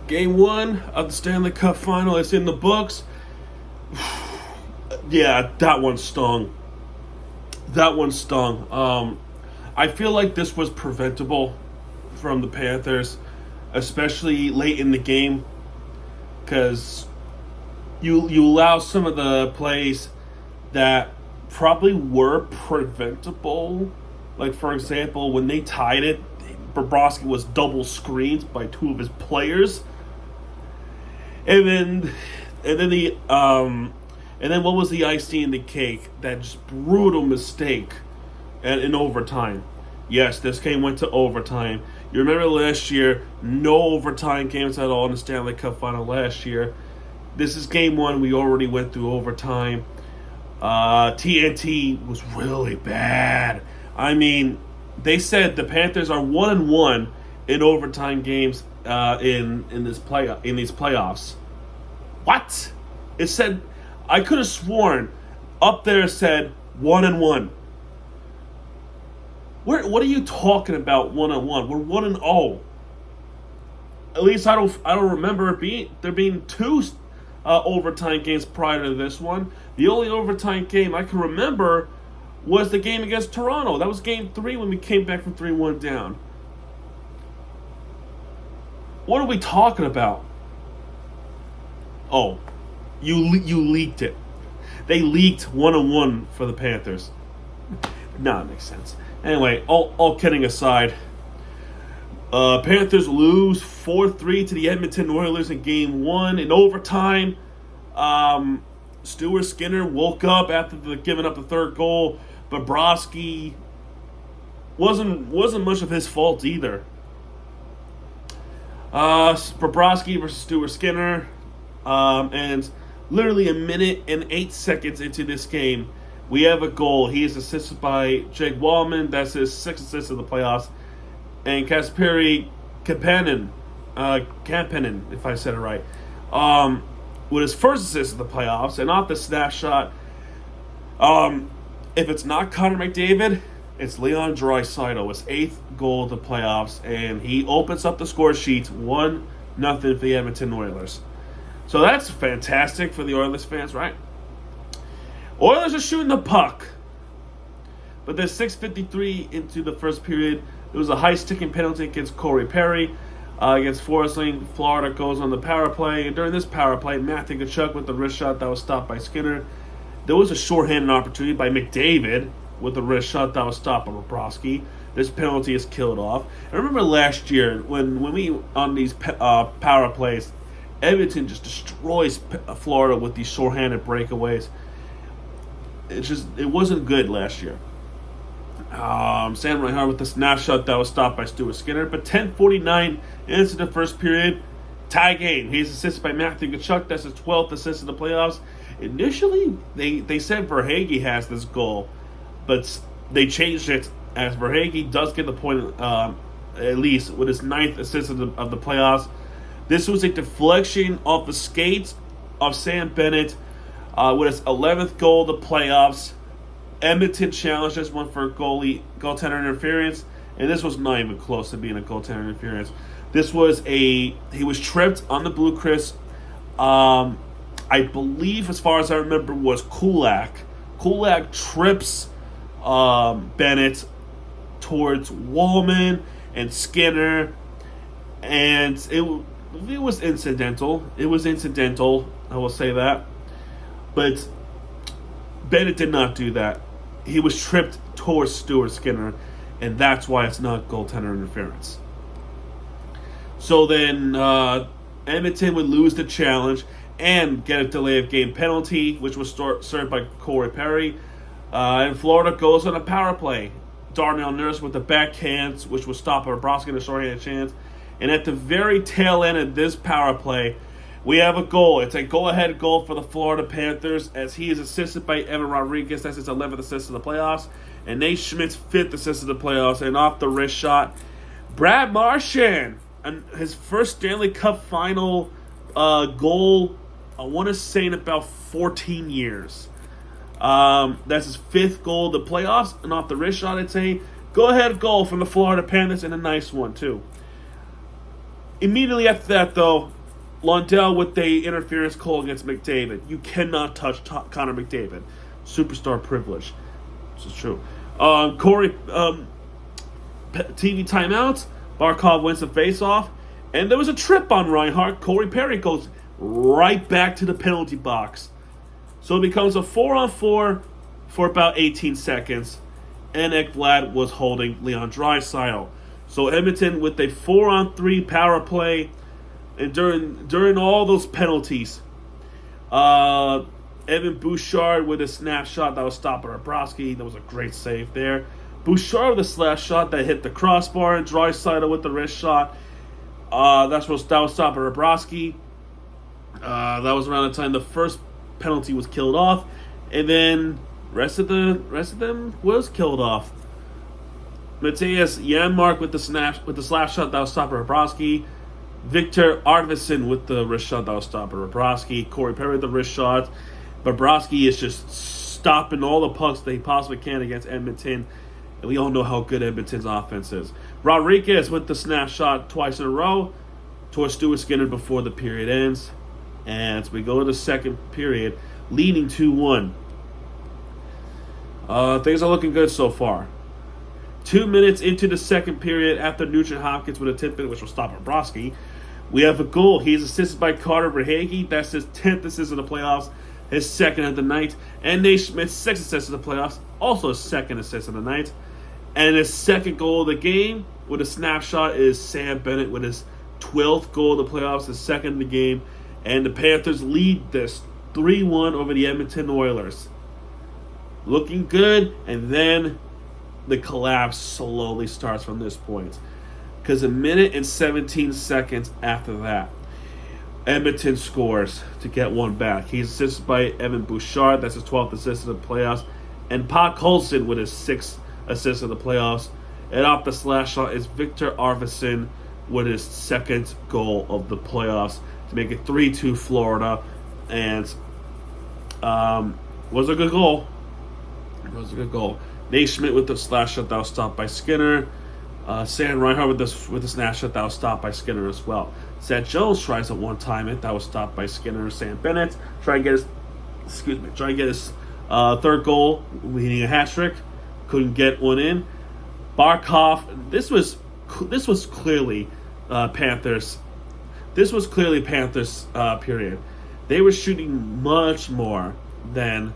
Game 1 of the Stanley Cup Final is in the books. Yeah, that one stung. That one stung. I feel like this was preventable from the Panthers, especially late in the game, because you allow some of the plays that probably were preventable. Like, for example, when they tied it, Bobrovsky was double screened by two of his players. And then what was the icing in the cake? That just brutal mistake in overtime. Yes, this game went to overtime. You remember last year, no overtime games at all in the Stanley Cup Final last year. This is game 1. We already went through overtime. TNT was really bad. I mean, they said the Panthers are 1-1 in overtime games in these playoffs. What? It said, I could have sworn up there it said 1-1. What are you talking about 1-1? We're 1-0. At least I don't remember there being two overtime games prior to this one. The only overtime game I can remember was the game against Toronto. That was game 3 when we came back from 3-1 down. What are we talking about? Oh, you leaked it. They leaked 1-1 for the Panthers. Nah, it makes sense. Anyway, all kidding aside, Panthers lose 4-3 to the Edmonton Oilers in Game 1 in overtime. Stuart Skinner woke up after giving up the third goal. Bobrovsky wasn't much of his fault either. Bobrovsky versus Stuart Skinner, and literally a minute and 8 seconds into this game, we have a goal. He is assisted by Jake Wallman. That's his 6th assist of the playoffs. And Kasperi Kapanen, if I said it right, with his first assist of the playoffs. And off the snapshot, if it's not Connor McDavid, it's Leon Draisaitl. His 8th goal of the playoffs. And he opens up the score sheet 1-0 for the Edmonton Oilers. So that's fantastic for the Oilers fans, right? Oilers are shooting the puck. But there's 6:53 into the first period. There was a high-sticking penalty against Corey Perry. Against Forsling, Florida goes on the power play. And during this power play, Matthew Tkachuk with the wrist shot that was stopped by Skinner. There was a shorthanded opportunity by McDavid with the wrist shot that was stopped by Bobrovsky. This penalty is killed off. I remember last year when we on these power plays, Edmonton just destroys Florida with these shorthanded breakaways. It wasn't good last year. Sam Reinhart with the snapshot that was stopped by Stuart Skinner. But 10:49 into the first period, tie game. He's assisted by Matthew Tkachuk. That's his 12th assist in the playoffs. Initially, they said Verhaeghe has this goal, but they changed it as Verhaeghe does get the point, at least with his 9th assist of the playoffs. This was a deflection off the skates of Sam Bennett with his 11th goal of the playoffs. Edmonton challenged this one for goaltender interference, and this was not even close to being a goaltender interference. This was he was tripped on the blue Chris. I believe, as far as I remember, was Kulak. Kulak trips Bennett towards Wallman and Skinner, and it was incidental. It was incidental, I will say that. But Bennett did not do that. He was tripped towards Stuart Skinner, and that's why it's not goaltender interference. So then Edmonton would lose the challenge and get a delay of game penalty, which was served by Corey Perry. And Florida goes on a power play. Darnell Nurse with the backhand, which was stopped by Bobrovsky in a shorthanded chance. And at the very tail end of this power play, we have a goal. It's a go-ahead goal for the Florida Panthers as he is assisted by Evan Rodriguez. That's his 11th assist of the playoffs. And Nate Schmidt's 5th assist of the playoffs. And off the wrist shot, Brad Marchand, his first Stanley Cup final goal, I want to say in about 14 years. That's his 5th goal of the playoffs. And off the wrist shot, it's a go-ahead goal from the Florida Panthers, and a nice one, too. Immediately after that, though, Lundell with the interference call against McDavid. You cannot touch Connor McDavid. Superstar privilege. This is true. Corey, TV timeouts. Barkov wins the face-off. And there was a trip on Reinhart. Corey Perry goes right back to the penalty box. So it becomes a 4-on-4 for about 18 seconds. And Ekblad was holding Leon Draisaitl. So Edmonton with a 4-on-3 power play. And during all those penalties, Evan Bouchard with a snapshot that was stopped by Bobrovsky. That was a great save there. Bouchard with a slash shot that hit the crossbar, and Draisaitl with the wrist shot. That was stopped by Bobrovsky. That was around the time the first penalty was killed off, and then rest of them was killed off. Matthias Janmark with the slap shot that was stopped by Bobrovsky. Victor Arvidsson with the wrist shot that was stopped by Bobrovsky. Corey Perry with the wrist shot. Bobrovsky is just stopping all the pucks that he possibly can against Edmonton. And we all know how good Edmonton's offense is. Rodriguez with the snap shot twice in a row towards Stuart Skinner before the period ends. And we go to the second period, leading 2-1. Things are looking good so far. 2 minutes into the second period, after Nugent Hopkins with a tip in, which will stop Bobrovsky, we have a goal. He's assisted by Carter Verhaeghe. That's his 10th assist of the playoffs, his second of the night. And Nate Schmidt's 6th assist of the playoffs, also his second assist of the night. And his second goal of the game with a snapshot is Sam Bennett with his 12th goal of the playoffs, his second of the game. And the Panthers lead this 3-1 over the Edmonton Oilers. Looking good, and then the collapse slowly starts from this point. Because a minute and 17 seconds after that, Edmonton scores to get one back. He's assisted by Evan Bouchard. That's his 12th assist of the playoffs. And Pat Colson with his 6th assist of the playoffs. And off the slash shot is Victor Arvidsson with his second goal of the playoffs to make it 3-2 Florida. And was a good goal. It was a good goal. Nate Schmidt with the slash shot that was stopped by Skinner. Sam Reinhart with the snap shot that was stopped by Skinner as well. Seth Jones tries at one time it that was stopped by Skinner. Sam Bennett trying to get his third goal, leading a hat trick. Couldn't get one in. Barkov. This was clearly Panthers. This was clearly Panthers period. They were shooting much more than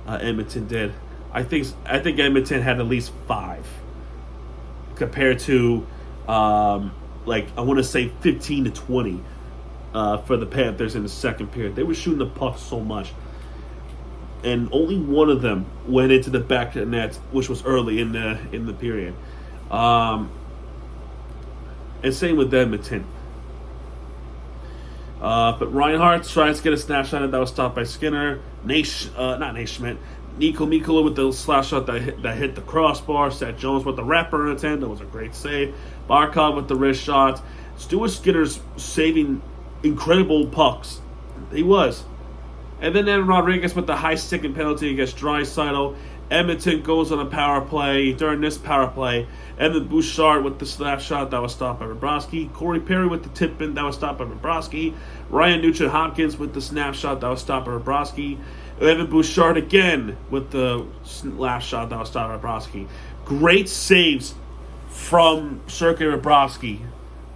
Edmonton did. I think Edmonton had at least 5 compared to I want to say 15 to 20 for the Panthers in the second period. They were shooting the puck so much, and only one of them went into the back of the net, which was early in the period. And same with Edmonton. But Reinhart tries to get a snapshot that was stopped by Skinner. Not Nate Schmidt. Nico Mikula with the slash shot that hit the crossbar. Seth Jones with the wrapper in the 10. That was a great save. Barkov with the wrist shot. Stuart Skinner's saving incredible pucks. He was. And then Evan Rodriguez with the high sticking penalty against Draisaitl. Edmonton goes on a power play. During this power play, Evan Bouchard with the slap shot that was stopped by Bobrovsky. Corey Perry with the tip in that was stopped by Bobrovsky. Ryan Nugent-Hopkins with the snapshot that was stopped by Bobrovsky. Evan Bouchard again with the last shot that was stopped by Bobrovsky. Great saves from Sergei Bobrovsky.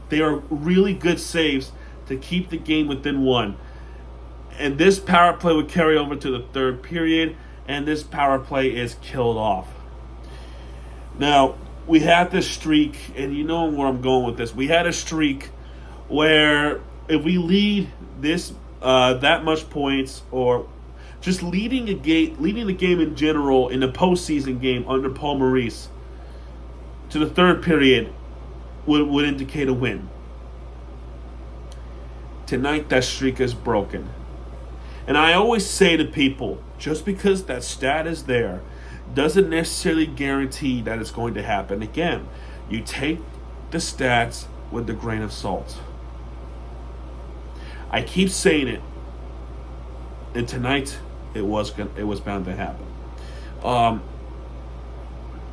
They are really good saves to keep the game within 1. And this power play would carry over to the third period, and this power play is killed off. Now, we had this streak, and you know where I'm going with this. We had a streak where if we lead this that much points, or just leading the game in general in the postseason game under Paul Maurice to the third period would indicate a win. Tonight, that streak is broken. And I always say to people, just because that stat is there doesn't necessarily guarantee that it's going to happen again. You take the stats with a grain of salt. I keep saying it, and tonight it was bound to happen.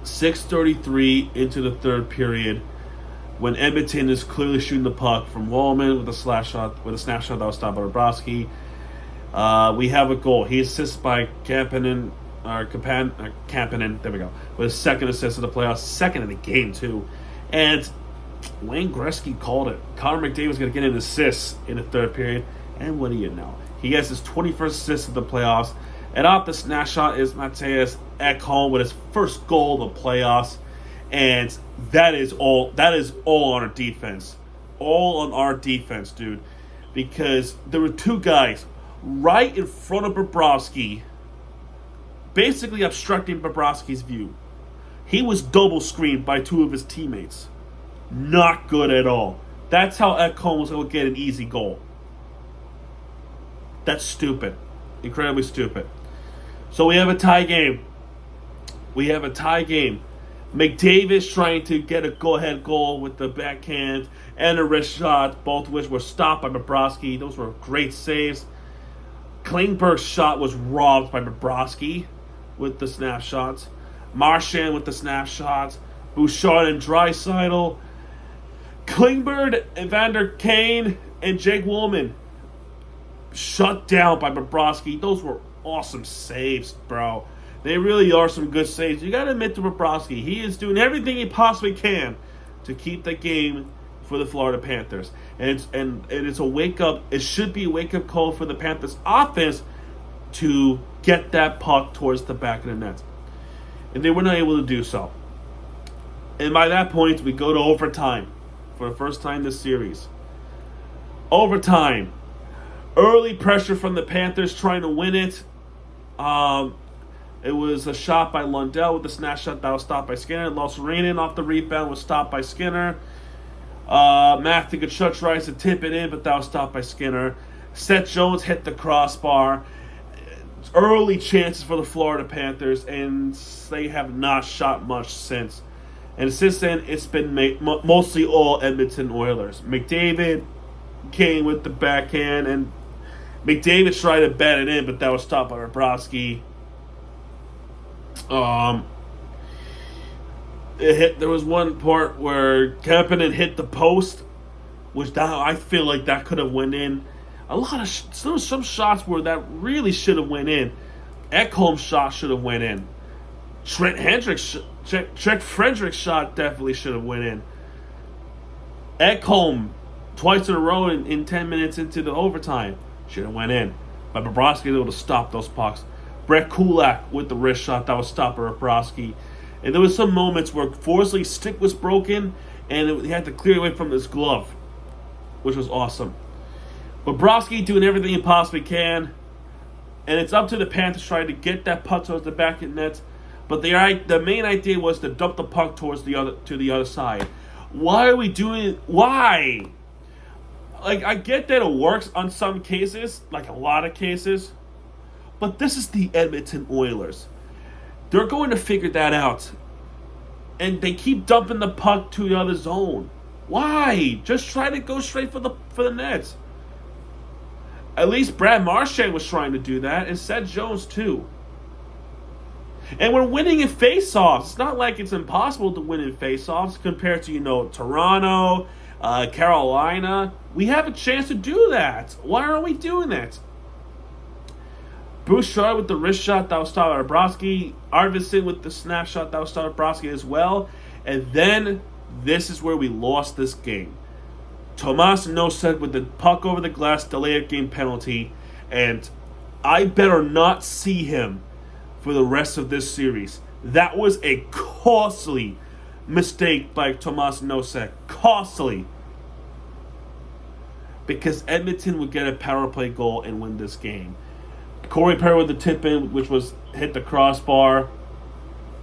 6:33 into the third period, when Edmonton is clearly shooting the puck from Wallman with a snapshot that was stopped by Bobrovsky. We have a goal. He assists by Kapanen. There we go. With his second assist of the playoffs, second in the game too. And Wayne Gretzky called it. Connor McDavid's going to get an assist in the third period. And what do you know? He has his 21st assist of the playoffs. And off the snapshot is Mattias Ekholm with his first goal of the playoffs. And that is all on our defense. All on our defense, dude. Because there were two guys right in front of Bobrovsky, basically obstructing Bobrovsky's view. He was double screened by two of his teammates. Not good at all. That's how Ekholm was going to get an easy goal. That's stupid. Incredibly stupid. So we have a tie game. McDavid's trying to get a go-ahead goal with the backhand and a wrist shot, both of which were stopped by Bobrovsky. Those were great saves. Klingberg's shot was robbed by Bobrovsky with the snapshots. Marchand with the snapshots. Bouchard and Draisaitl. Klingberg, Evander Kane, and Jake Woolman shut down by Bobrovsky. Those were awesome saves, bro. They really are some good saves. You got to admit to Bobrovsky, he is doing everything he possibly can to keep the game for the Florida Panthers. And it's a wake-up. It should be a wake-up call for the Panthers offense to get that puck towards the back of the net. And they were not able to do so. And by that point, we go to overtime for the first time this series. Overtime. Early pressure from the Panthers trying to win it. It was a shot by Lundell with the snapshot that was stopped by Skinner. Lossarinen off the rebound was stopped by Skinner. Matthew Tkachuk tries to tip it in, but that was stopped by Skinner. Seth Jones hit the crossbar. Early chances for the Florida Panthers, and they have not shot much since. And since then, it's been mostly all Edmonton Oilers. McDavid came with the backhand, and McDavid tried to bat it in, but that was stopped by Bobrovsky. There was one part where Kapanen hit the post, which I feel like that could have went in. Some shots where that really should have went in. Ekholm's shot should have went in. Trent Frederick's shot definitely should have went in. Ekholm, twice in a row in 10 minutes into the overtime, should have went in. But Bobrovsky was able to stop those pucks. Brett Kulak with the wrist shot that was stopped by Bobrovsky. And there was some moments where Forsley's stick was broken and he had to clear away from his glove, which was awesome. Bobrovsky doing everything he possibly can. And it's up to the Panthers trying to get that puck towards the back of the net. But the main idea was to dump the puck towards the other side. Why are we doing it? Why? Like, I get that it works on some cases, like a lot of cases. But this is the Edmonton Oilers. They're going to figure that out. And they keep dumping the puck to the other zone. Why? Just try to go straight for the net. At least Brad Marchand was trying to do that, and Seth Jones too. And we're winning in face-offs. It's not like it's impossible to win in face-offs compared to, Toronto, Carolina. We have a chance to do that. Why aren't we doing that? Bouchard with the wrist shot that was stopped by Bobrovsky. Arvidsson with the snapshot that was stopped by Bobrovsky as well. And then this is where we lost this game. Tomas Nosek with the puck over the glass, delay of game penalty. And I better not see him for the rest of this series. That was a costly mistake by Tomas Nosek. Costly. Because Edmonton would get a power play goal and win this game. Corey Perry with the tip in, which was hit the crossbar.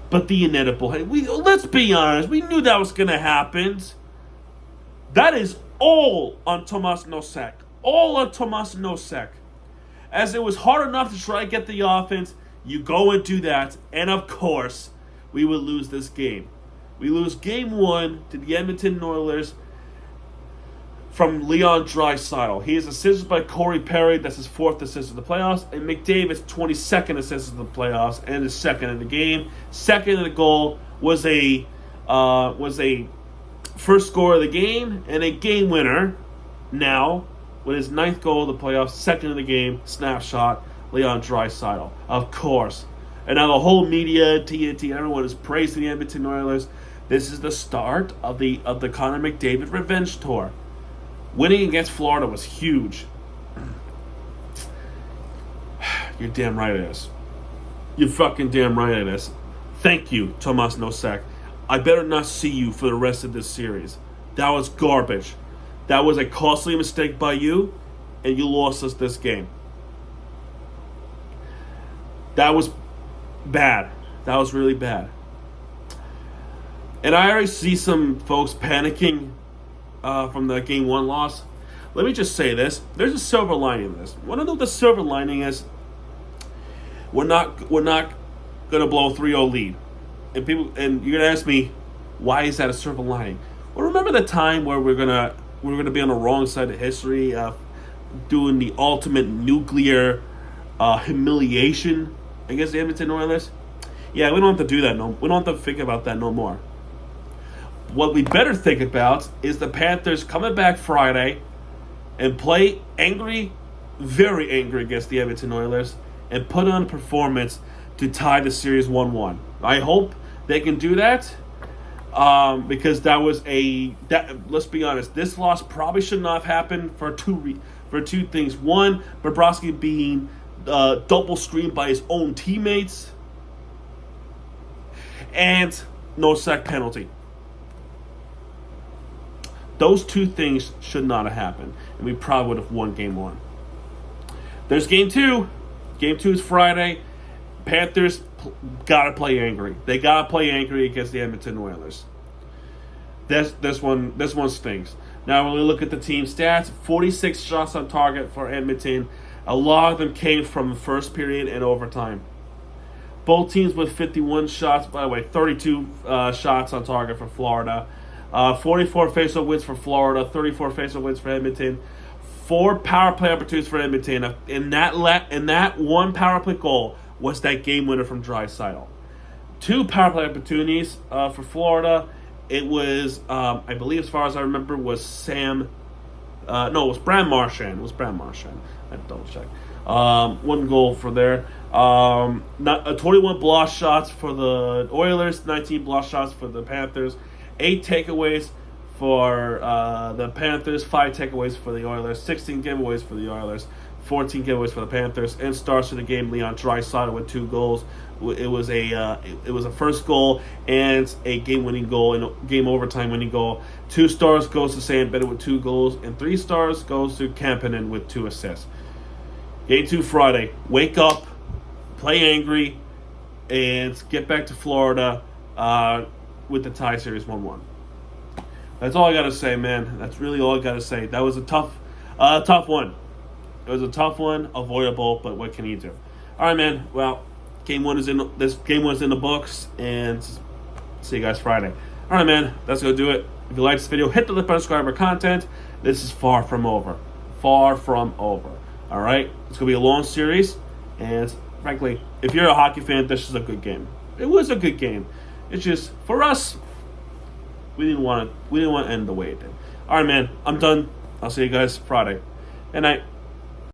But the inevitable. Let's be honest. We knew that was going to happen. That is all on Tomas Nosek. All on Tomas Nosek. As it was hard enough to try to get the offense, you go and do that. And of course, we would lose this game. We lose game 1 to the Edmonton Oilers from Leon Draisaitl. He is assisted by Corey Perry. That's his 4th assist of the playoffs. And McDavid's 22nd assist of the playoffs and his 2nd in the game. Second in the goal was a first score of the game and a game winner now with his 9th goal of the playoffs, second of the game, snapshot, Leon Draisaitl, of course. And now the whole media, TNT, everyone is praising the Edmonton Oilers. This is the start of the Connor McDavid revenge tour. Winning against Florida was huge. You're damn right it is. You're fucking damn right it is. Thank you, Tomas Nosek. I better not see you for the rest of this series. That was garbage. That was a costly mistake by you, and you lost us this game. That was bad. That was really bad. And I already see some folks panicking from the Game 1 loss. Let me just say this. There's a silver lining in this. Want to know what the silver lining is? We're not going to blow a 3-0 lead. And you're going to ask me, why is that a silver lining? Well, remember the time where we're going to be on the wrong side of history, doing the ultimate nuclear humiliation against the Edmonton Oilers? Yeah, we don't have to do that. We don't have to think about that no more. What we better think about is the Panthers coming back Friday and play angry, very angry against the Edmonton Oilers and put on a performance to tie the series 1-1. I hope they can do that because that was let's be honest, this loss probably should not have happened for two things. One, Bobrovsky being double screened by his own teammates, and no sack penalty. Those two things should not have happened, and we probably would have won Game 1. There's Game 2. Game 2 is Friday. Panthers gotta play angry. They gotta play angry against the Edmonton Oilers. This one stings. Now when we look at the team stats, 46 shots on target for Edmonton. A lot of them came from the first period and overtime. Both teams with 51 shots. By the way, 32 shots on target for Florida. 44 faceoff wins for Florida. 34 faceoff wins for Edmonton. 4 power play opportunities for Edmonton. In that one power play goal was that game winner from Draisaitl. 2 power play opportunities for Florida. It was, I believe, as far as I remember, was it was Brad Marchand. I had to double check. 1 goal for there. 21 block shots for the Oilers, 19 block shots for the Panthers, 8 takeaways for the Panthers, 5 takeaways for the Oilers, 16 giveaways for the Oilers, 14 giveaways for the Panthers, and stars for the game, Leon Draisaitl with 2 goals. It was a first goal and a game-winning goal and a game overtime winning goal. 2 stars goes to Sam Bennett with 2 goals, and 3 stars goes to Kampanen with 2 assists. Game 2 Friday. Wake up, play angry, and get back to Florida with the tie series 1-1. That's all I gotta say, man. That's really all I gotta say. That was a tough one. It was a tough one, avoidable, but what can you do? All right, man. Well, game one is in the books, and see you guys Friday. All right, man. That's gonna do it. If you like this video, hit the like button, subscribe for content. This is far from over. Far from over. All right. It's gonna be a long series, and frankly, if you're a hockey fan, this is a good game. It was a good game. It's just for us, we didn't want to end the way it did. All right, man. I'm done. I'll see you guys Friday. Good night.